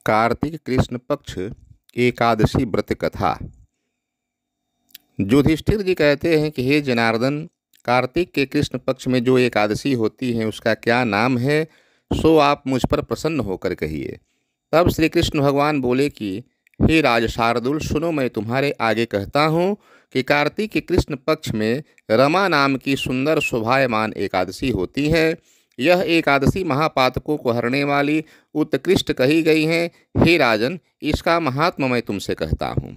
कार्तिक कृष्ण पक्ष एकादशी व्रत कथा। युधिष्ठिर जी कहते हैं कि हे जनार्दन, कार्तिक के कृष्ण पक्ष में जो एकादशी होती है उसका क्या नाम है, सो आप मुझ पर प्रसन्न होकर कहिए। तब श्री कृष्ण भगवान बोले कि हे राज शार्दुल, सुनो, मैं तुम्हारे आगे कहता हूँ कि कार्तिक के कृष्ण पक्ष में रमा नाम की सुंदर शोभायमान एकादशी होती है। यह एकादशी महापातकों को हरने वाली उत्कृष्ट कही गई है। हे राजन, इसका महात्मा मैं तुमसे कहता हूँ।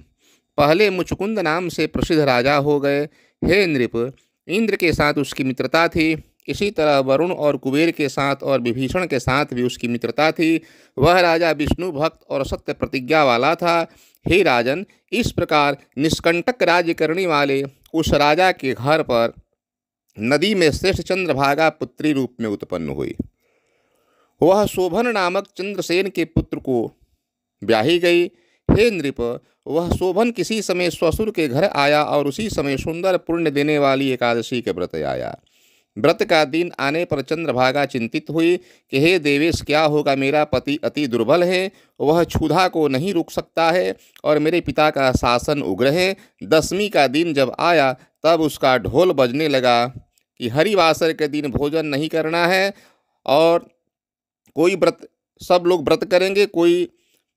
पहले मुचुकुंद नाम से प्रसिद्ध राजा हो गए। हे नृप, इंद्र के साथ उसकी मित्रता थी। इसी तरह वरुण और कुबेर के साथ और विभीषण के साथ भी उसकी मित्रता थी। वह राजा विष्णु भक्त और सत्य प्रतिज्ञा वाला था। हे राजन, इस प्रकार निष्कंटक राज्य करने वाले उस राजा के घर पर नदी में श्रेष्ठ चंद्रभागा पुत्री रूप में उत्पन्न हुई। वह शोभन नामक चंद्रसेन के पुत्र को ब्याही गई। हे नृप, वह शोभन किसी समय ससुर के घर आया और उसी समय सुंदर पुण्य देने वाली एकादशी के व्रत आया। व्रत का दिन आने पर चंद्रभागा चिंतित हुई कि हे देवेश, क्या होगा, मेरा पति अति दुर्बल है, वह क्षुधा को नहीं रुक सकता है और मेरे पिता का शासन उग्र है। दशमी का दिन जब आया तब उसका ढोल बजने लगा कि हरिवासर के दिन भोजन नहीं करना है और कोई व्रत, सब लोग व्रत करेंगे, कोई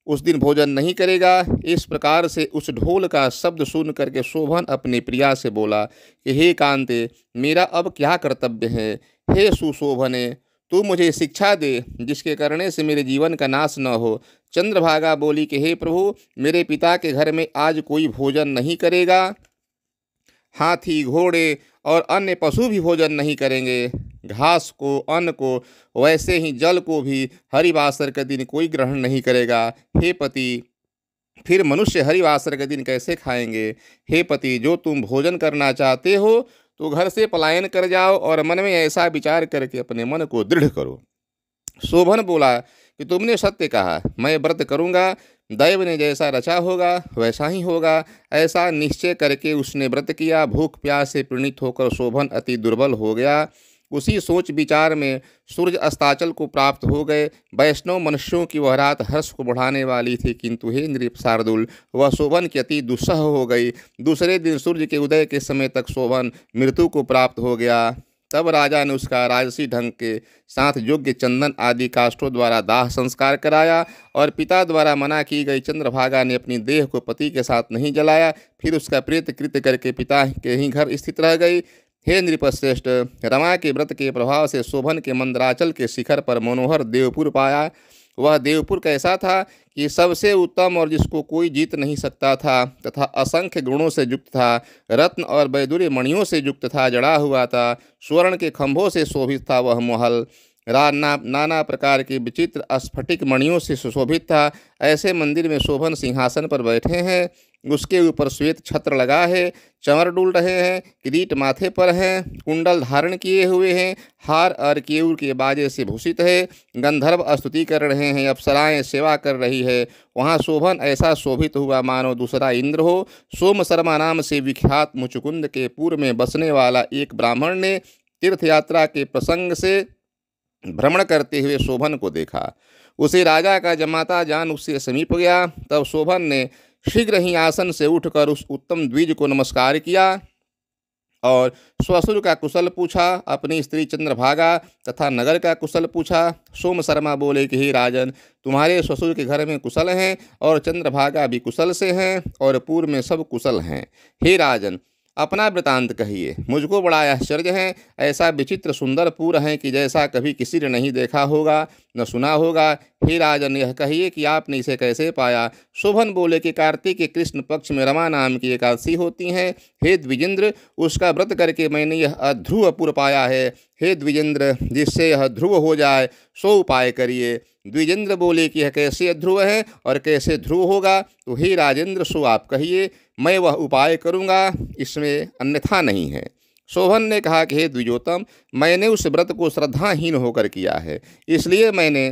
उस दिन भोजन नहीं करेगा। इस प्रकार से उस ढोल का शब्द सुन करके शोभन अपनी प्रिया से बोला कि हे कांते, मेरा अब क्या कर्तव्य है। हे सुशोभने, तू मुझे शिक्षा दे जिसके करने से मेरे जीवन का नाश न हो। चंद्रभागा बोली कि हे प्रभु, मेरे पिता के घर में आज कोई भोजन नहीं करेगा। हाथी, घोड़े और अन्य पशु भी भोजन नहीं करेंगे। घास को, अन्न को, वैसे ही जल को भी हरिवासर के दिन कोई ग्रहण नहीं करेगा। हे पति, फिर मनुष्य हरिवासर के दिन कैसे खाएंगे। हे पति, जो तुम भोजन करना चाहते हो तो घर से पलायन कर जाओ और मन में ऐसा विचार करके अपने मन को दृढ़ करो। शोभन बोला कि तुमने सत्य कहा, मैं व्रत करूँगा। दैव ने जैसा रचा होगा वैसा ही होगा। ऐसा निश्चय करके उसने व्रत किया। भूख प्यास से पीड़ित होकर शोभन अति दुर्बल हो गया। उसी सोच विचार में सूर्य अस्ताचल को प्राप्त हो गए। वैष्णव मनुष्यों की वह रात हर्ष को बढ़ाने वाली थी, किंतु हे नृप शार्दुल, वह शोभन की अति दुस्सह हो गई। दूसरे दिन सूर्य के उदय के समय तक शोभन मृत्यु को प्राप्त हो गया। तब राजा ने उसका राजसी ढंग के साथ योग्य चंदन आदि काष्ठों द्वारा दाह संस्कार कराया और पिता द्वारा मना की गई चंद्रभागा ने अपनी देह को पति के साथ नहीं जलाया। फिर उसका प्रेत कृत्य करके पिता के ही घर स्थित रह गई। हे नृपश्रेष्ठ, रमा के व्रत के प्रभाव से शोभन के मंदराचल के शिखर पर मनोहर देवपुर पाया। वह देवपुर कैसा था कि सबसे उत्तम और जिसको कोई जीत नहीं सकता था तथा असंख्य गुणों से युक्त था। रत्न और वैदुर्य मणियों से युक्त था, जड़ा हुआ था। स्वर्ण के खंभों से शोभित था वह महल। नाना प्रकार के विचित्र स्फटिक मणियों से सुशोभित था। ऐसे मंदिर में शोभन सिंहासन पर बैठे हैं, उसके ऊपर श्वेत छत्र लगा है, चंवर डूल रहे हैं, किरीट माथे पर हैं, कुंडल धारण किए हुए हैं, हार और केयूर के बाजे से भूषित है। गंधर्व स्तुति कर रहे हैं, अप्सराएं सेवा कर रही है। वहाँ शोभन ऐसा शोभित हुआ मानो दूसरा इंद्र हो। सोम शर्मा नाम से विख्यात मुचुकुंद के पूर्व में बसने वाला एक ब्राह्मण ने तीर्थ यात्रा के प्रसंग से भ्रमण करते हुए शोभन को देखा। उसे राजा का जमाता जान उससे समीप गया। तब शोभन ने शीघ्र ही आसन से उठकर उस उत्तम द्विज को नमस्कार किया और ससुर का कुशल पूछा। अपनी स्त्री चंद्रभागा तथा नगर का कुशल पूछा। सोम शर्मा बोले कि हे राजन, तुम्हारे ससुर के घर में कुशल हैं और चंद्रभागा भी कुशल से हैं और पूर्व में सब कुशल हैं। हे राजन, अपना वृतांत कहिए, मुझको बड़ा आश्चर्य है। ऐसा विचित्र सुंदर पुर है कि जैसा कभी किसी ने नहीं देखा होगा न सुना होगा। हे राजन, यह कहिए कि आपने इसे कैसे पाया। शोभन बोले कि कार्तिक के कृष्ण पक्ष में रमा नाम की एकादशी होती हैं। हे द्विजेंद्र, उसका व्रत करके मैंने यह अध्रुव पुर पाया है। हे द्विजेंद्र, जिससे यह ध्रुव हो जाए सो उपाय करिए। द्विजेंद्र बोले कि यह कैसे अध्रुव है और कैसे ध्रुव होगा। तो हे राजेंद्र, सो आप कहिए, मैं वह उपाय करूँगा, इसमें अन्यथा नहीं है। शोभन ने कहा कि हे द्विजोतम, मैंने उस व्रत को श्रद्धाहीन होकर किया है, इसलिए मैंने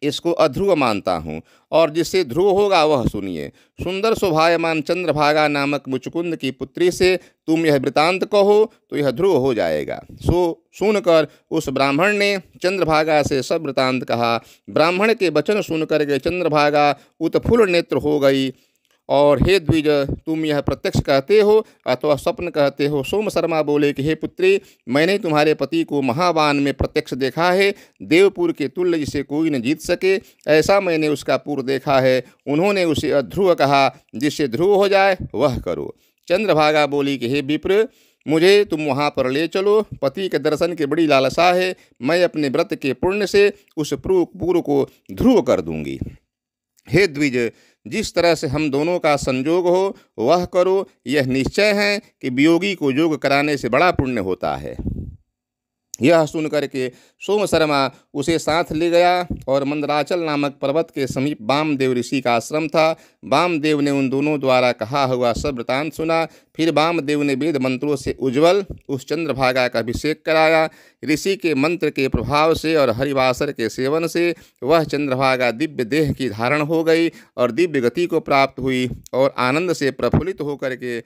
इसको अध्रुव मानता हूँ, और जिससे ध्रुव होगा वह सुनिए। सुंदर शोभायमान चंद्रभागा नामक मुचकुंद की पुत्री से तुम यह वृतांत कहो तो यह ध्रुव हो जाएगा। सो सुनकर उस ब्राह्मण ने चंद्रभागा से सब वृतांत कहा। ब्राह्मण के वचन सुनकर के चंद्रभागा उत्फुल्ल नेत्र हो गई। और हे द्विज, तुम यह प्रत्यक्ष कहते हो अथवा स्वप्न कहते हो? सोम शर्मा बोले कि हे पुत्री, मैंने तुम्हारे पति को महावान में प्रत्यक्ष देखा है। देवपुर के तुल्य जिसे कोई न जीत सके, ऐसा मैंने उसका पुर देखा है। उन्होंने उसे अध्रुव कहा, जिससे ध्रुव हो जाए वह करो। चंद्रभागा बोली कि हे विप्र, मुझे तुम वहाँ पर ले चलो। पति के दर्शन की बड़ी लालसा है। मैं अपने व्रत के पुण्य से उस पुर को ध्रुव कर दूंगी। हे द्विज, जिस तरह से हम दोनों का संयोग हो वह करो। यह निश्चय है कि वियोगी को योग कराने से बड़ा पुण्य होता है। यह सुनकर के सोम शर्मा उसे साथ ले गया और मंदराचल नामक पर्वत के समीप वामदेव ऋषि का आश्रम था। वामदेव ने उन दोनों द्वारा कहा हुआ सब वृतांत सुना। फिर वामदेव ने वेद मंत्रों से उज्ज्वल उस चंद्रभागा का अभिषेक कराया। ऋषि के मंत्र के प्रभाव से और हरिवासर के सेवन से वह चंद्रभागा दिव्य देह की धारण हो गई और दिव्य गति को प्राप्त हुई और आनंद से प्रफुल्लित होकर के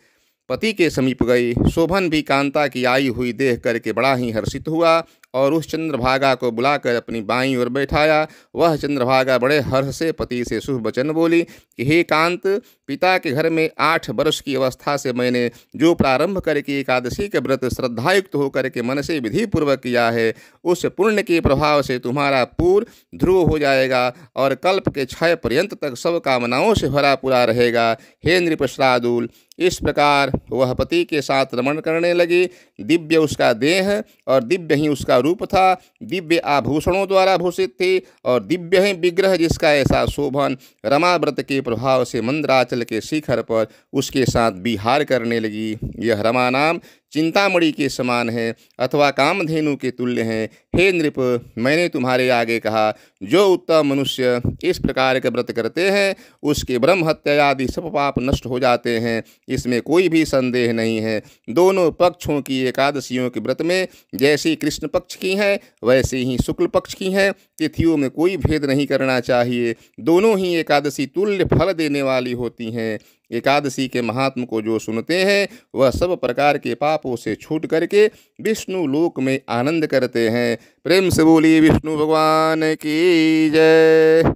पति के समीप गई। शोभन भी कांता की आई हुई देख करके बड़ा ही हर्षित हुआ और उस चंद्रभागा को बुलाकर अपनी बाईं ओर बैठाया। वह चंद्रभागा बड़े हर्ष से पति से शुभ वचन बोली कि हे कांत, पिता के घर में 8 वर्ष की अवस्था से मैंने जो प्रारंभ करके एकादशी के व्रत श्रद्धायुक्त होकर के मन से विधि पूर्वक किया है, उस पुण्य के प्रभाव से तुम्हारा पूर ध्रुव हो जाएगा और कल्प के क्षय पर्यंत तक सब कामनाओं से भरा पूरा रहेगा। हे नृपश्रादूल, इस प्रकार वह पति के साथ रमण करने लगी। दिव्य उसका देह और दिव्य ही उसका रूप था। दिव्य आभूषणों द्वारा भूषित थी और दिव्य ही विग्रह, जिसका ऐसा शोभन रमा व्रत के प्रभाव से मंदराचल के शिखर पर उसके साथ विहार करने लगी। यह रमा नाम चिंतामणि के समान है अथवा कामधेनु के तुल्य है। हे नृप, मैंने तुम्हारे आगे कहा, जो उत्तम मनुष्य इस प्रकार के व्रत करते हैं उसके ब्रह्म हत्या आदि सब पाप नष्ट हो जाते हैं, इसमें कोई भी संदेह नहीं है। दोनों पक्षों की एकादशियों के व्रत में जैसी कृष्ण पक्ष की हैं वैसे ही शुक्ल पक्ष की हैं। तिथियों में कोई भेद नहीं करना चाहिए। दोनों ही एकादशी तुल्य फल देने वाली होती हैं। एकादशी के महात्म को जो सुनते हैं वह सब प्रकार के पापों से छूट करके विष्णु लोक में आनंद करते हैं। प्रेम से बोलिए विष्णु भगवान की जय।